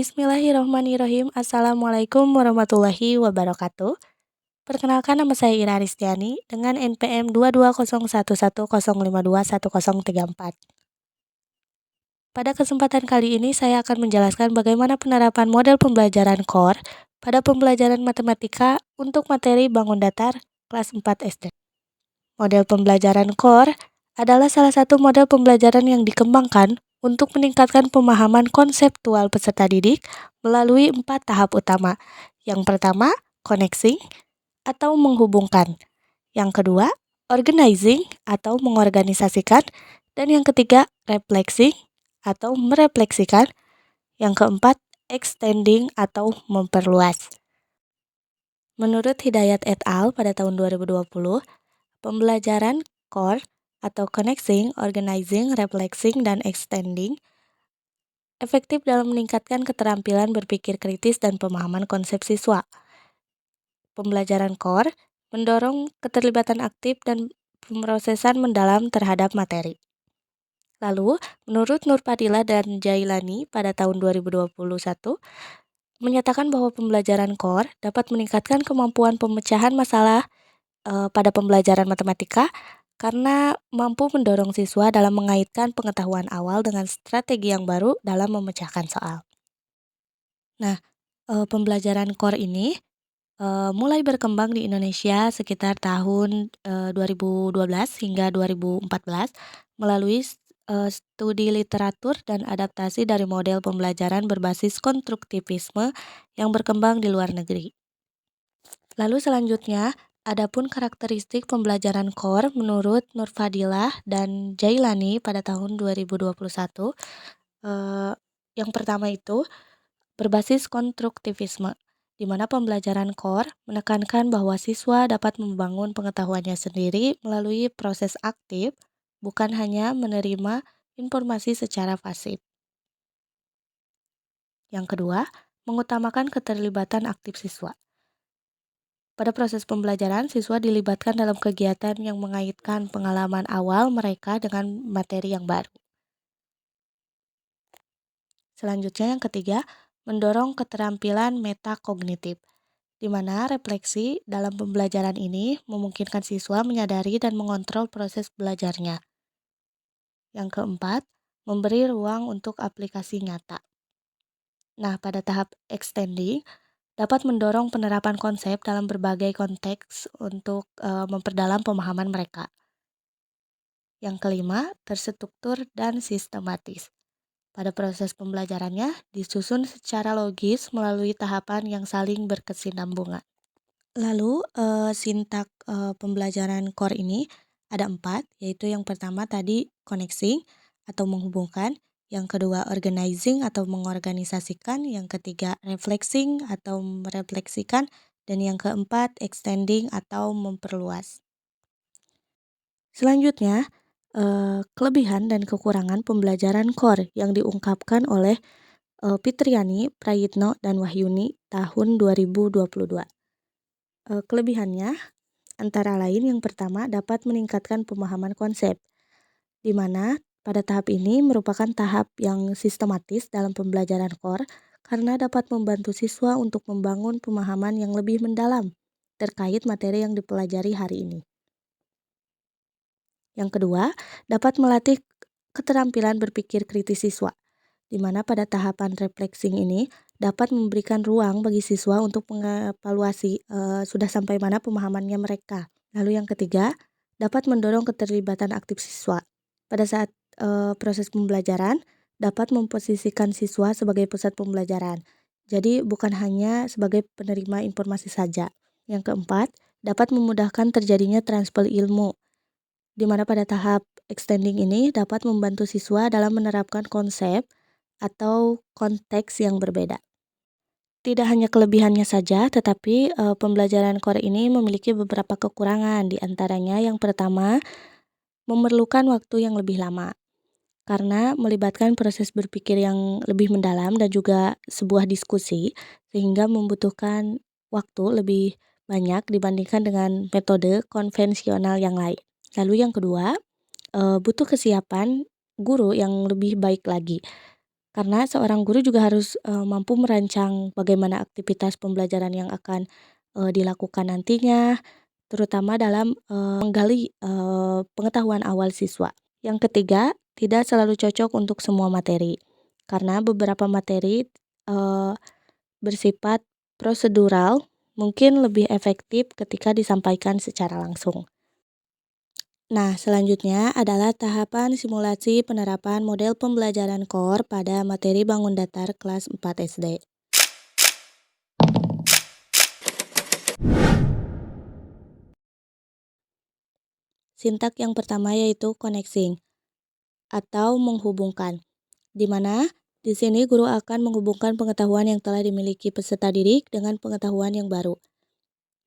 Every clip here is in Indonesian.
Bismillahirrohmanirrohim. Assalamualaikum warahmatullahi wabarakatuh. Perkenalkan, nama saya Ira Aristiani dengan NPM 220110521034. Pada kesempatan kali ini saya akan menjelaskan bagaimana penerapan model pembelajaran core pada pembelajaran matematika untuk materi bangun datar kelas 4 SD. Model pembelajaran core adalah salah satu model pembelajaran yang dikembangkan untuk meningkatkan pemahaman konseptual peserta didik melalui 4 tahap utama. Yang pertama, connecting atau menghubungkan. Yang kedua, organizing atau mengorganisasikan. Dan yang ketiga, reflexing atau merefleksikan. Yang keempat, extending atau memperluas. Menurut Hidayat et al. Pada tahun 2020, pembelajaran core atau connecting, organizing, reflexing, dan extending efektif dalam meningkatkan keterampilan berpikir kritis dan pemahaman konsep siswa. Pembelajaran core mendorong keterlibatan aktif dan pemrosesan mendalam terhadap materi. Lalu, menurut Nurfadila dan Jailani pada tahun 2021, menyatakan bahwa pembelajaran core dapat meningkatkan kemampuan pemecahan masalah pada pembelajaran matematika karena mampu mendorong siswa dalam mengaitkan pengetahuan awal dengan strategi yang baru dalam memecahkan soal. Nah, pembelajaran core ini mulai berkembang di Indonesia sekitar tahun 2012 hingga 2014 melalui studi literatur dan adaptasi dari model pembelajaran berbasis konstruktivisme yang berkembang di luar negeri. Lalu selanjutnya, adapun karakteristik pembelajaran core menurut Nurfadilah dan Jailani pada tahun 2021, yang pertama itu berbasis konstruktivisme, di mana pembelajaran core menekankan bahwa siswa dapat membangun pengetahuannya sendiri melalui proses aktif, bukan hanya menerima informasi secara pasif. Yang kedua, mengutamakan keterlibatan aktif siswa. Pada proses pembelajaran, siswa dilibatkan dalam kegiatan yang mengaitkan pengalaman awal mereka dengan materi yang baru. Selanjutnya yang ketiga, mendorong keterampilan metakognitif, di mana refleksi dalam pembelajaran ini memungkinkan siswa menyadari dan mengontrol proses belajarnya. Yang keempat, memberi ruang untuk aplikasi nyata. Nah, pada tahap extending, dapat mendorong penerapan konsep dalam berbagai konteks untuk memperdalam pemahaman mereka. Yang kelima, terstruktur dan sistematis. Pada proses pembelajarannya disusun secara logis melalui tahapan yang saling berkesinambungan. Lalu sintak pembelajaran core ini ada 4, yaitu yang pertama tadi connecting atau menghubungkan, yang kedua organizing atau mengorganisasikan, yang ketiga reflexing atau merefleksikan, dan yang keempat extending atau memperluas. Selanjutnya, kelebihan dan kekurangan pembelajaran core yang diungkapkan oleh Fitriani, Prayitno, dan Wahyuni tahun 2022. Kelebihannya antara lain yang pertama dapat meningkatkan pemahaman konsep, di mana pada tahap ini merupakan tahap yang sistematis dalam pembelajaran core karena dapat membantu siswa untuk membangun pemahaman yang lebih mendalam terkait materi yang dipelajari hari ini. Yang kedua, dapat melatih keterampilan berpikir kritis siswa, di mana pada tahapan reflexing ini dapat memberikan ruang bagi siswa untuk mengevaluasi sudah sampai mana pemahamannya mereka. Lalu yang ketiga, dapat mendorong keterlibatan aktif siswa. Pada saat proses pembelajaran, dapat memposisikan siswa sebagai pusat pembelajaran. Jadi bukan hanya sebagai penerima informasi saja. Yang keempat, dapat memudahkan terjadinya transfer ilmu, di mana pada tahap extending ini dapat membantu siswa dalam menerapkan konsep atau konteks yang berbeda. Tidak hanya kelebihannya saja, tetapi pembelajaran core ini memiliki beberapa kekurangan. Di antaranya yang pertama, memerlukan waktu yang lebih lama, karena melibatkan proses berpikir yang lebih mendalam dan juga sebuah diskusi, sehingga membutuhkan waktu lebih banyak dibandingkan dengan metode konvensional yang lain. Lalu yang kedua, butuh kesiapan guru yang lebih baik lagi, Karena seorang guru juga harus, mampu merancang bagaimana aktivitas pembelajaran yang akan, dilakukan nantinya, terutama dalam, menggali, pengetahuan awal siswa. Yang ketiga, tidak selalu cocok untuk semua materi, karena beberapa materi, eee, bersifat prosedural, mungkin lebih efektif ketika disampaikan secara langsung. Nah, selanjutnya adalah tahapan simulasi penerapan model pembelajaran core pada materi bangun datar kelas 4 SD. Sintak yang pertama yaitu connecting atau menghubungkan, di mana di sini guru akan menghubungkan pengetahuan yang telah dimiliki peserta didik dengan pengetahuan yang baru.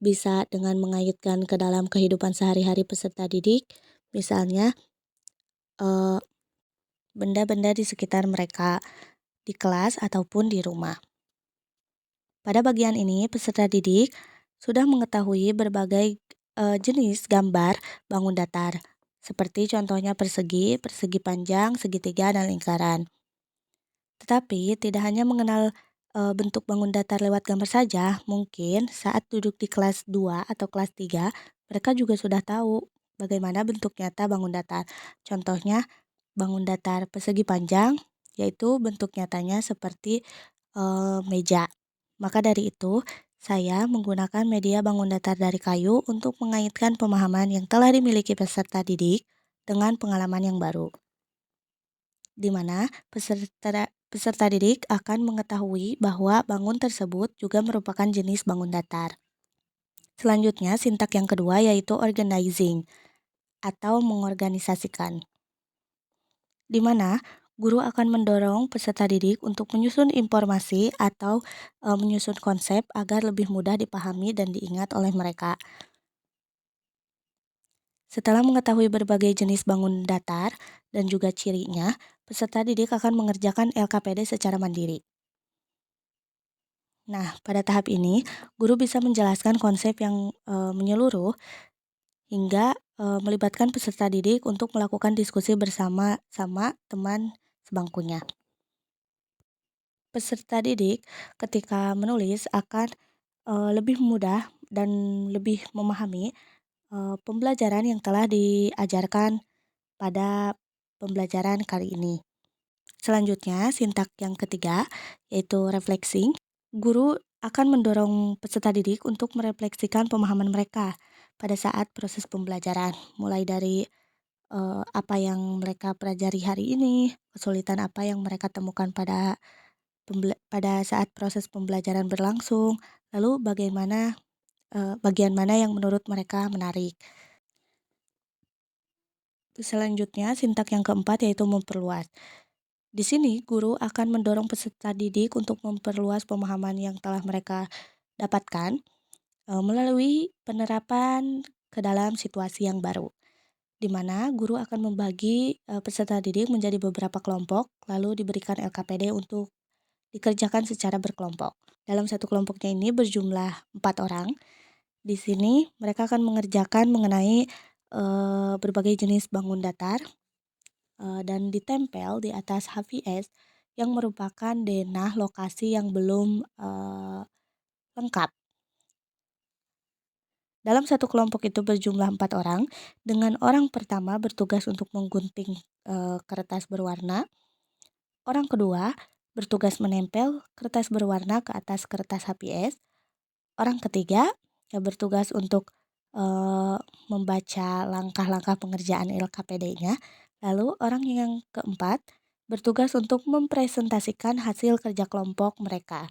Bisa dengan mengaitkan ke dalam kehidupan sehari-hari peserta didik, misalnya eh, benda-benda di sekitar mereka di kelas ataupun di rumah. Pada bagian ini, peserta didik sudah mengetahui berbagai jenis gambar bangun datar, seperti contohnya persegi, persegi panjang, segitiga, dan lingkaran. Tetapi tidak hanya mengenal bentuk bangun datar lewat gambar saja, mungkin saat duduk di kelas 2 atau kelas 3, mereka juga sudah tahu bagaimana bentuk nyata bangun datar. Contohnya, bangun datar persegi panjang, yaitu bentuk nyatanya seperti meja. Maka dari itu, saya menggunakan media bangun datar dari kayu untuk mengaitkan pemahaman yang telah dimiliki peserta didik dengan pengalaman yang baru, di mana peserta didik akan mengetahui bahwa bangun tersebut juga merupakan jenis bangun datar. Selanjutnya, sintak yang kedua yaitu organizing atau mengorganisasikan, di mana guru akan mendorong peserta didik untuk menyusun informasi atau menyusun konsep agar lebih mudah dipahami dan diingat oleh mereka. Setelah mengetahui berbagai jenis bangun datar dan juga cirinya, peserta didik akan mengerjakan LKPD secara mandiri. Nah, pada tahap ini, guru bisa menjelaskan konsep yang menyeluruh hingga melibatkan peserta didik untuk melakukan diskusi bersama sama teman sebangkunya. Peserta didik ketika menulis akan lebih mudah dan lebih memahami pembelajaran yang telah diajarkan pada pembelajaran kali ini. Selanjutnya, sintak yang ketiga yaitu refleksing. Guru akan mendorong peserta didik untuk merefleksikan pemahaman mereka pada saat proses pembelajaran, mulai dari apa yang mereka pelajari hari ini, kesulitan apa yang mereka temukan pada saat proses pembelajaran berlangsung, lalu bagaimana bagian mana yang menurut mereka menarik. Selanjutnya, sintak yang keempat yaitu memperluas. Di sini, guru akan mendorong peserta didik untuk memperluas pemahaman yang telah mereka dapatkan melalui penerapan ke dalam situasi yang baru, di mana guru akan membagi peserta didik menjadi beberapa kelompok, lalu diberikan LKPD untuk dikerjakan secara berkelompok. Dalam satu kelompoknya ini berjumlah 4 orang. Di sini mereka akan mengerjakan mengenai berbagai jenis bangun datar dan ditempel di atas HVS yang merupakan denah lokasi yang belum lengkap. Dalam satu kelompok itu berjumlah 4 orang, dengan orang pertama bertugas untuk menggunting kertas berwarna, orang kedua bertugas menempel kertas berwarna ke atas kertas HVS, orang ketiga bertugas untuk membaca langkah-langkah pengerjaan LKPD-nya, lalu orang yang keempat bertugas untuk mempresentasikan hasil kerja kelompok mereka.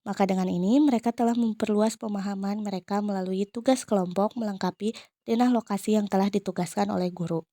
Maka dengan ini mereka telah memperluas pemahaman mereka melalui tugas kelompok melengkapi denah lokasi yang telah ditugaskan oleh guru.